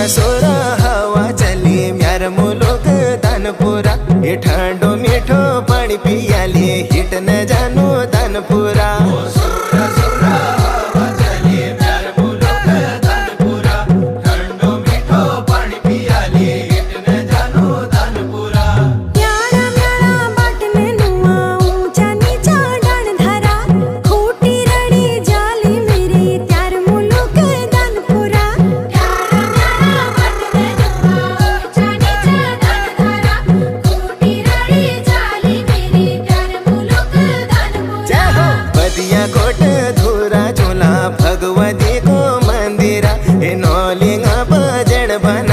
सोरा हवा चली म्यार मुलुक दानपुरा। ये ठंडो मीठो पानी पियाले हिट न जानो दानपुरा। कोट धूरा झूला भगवती को मंदिरा। नौलिंगा बजड़ बना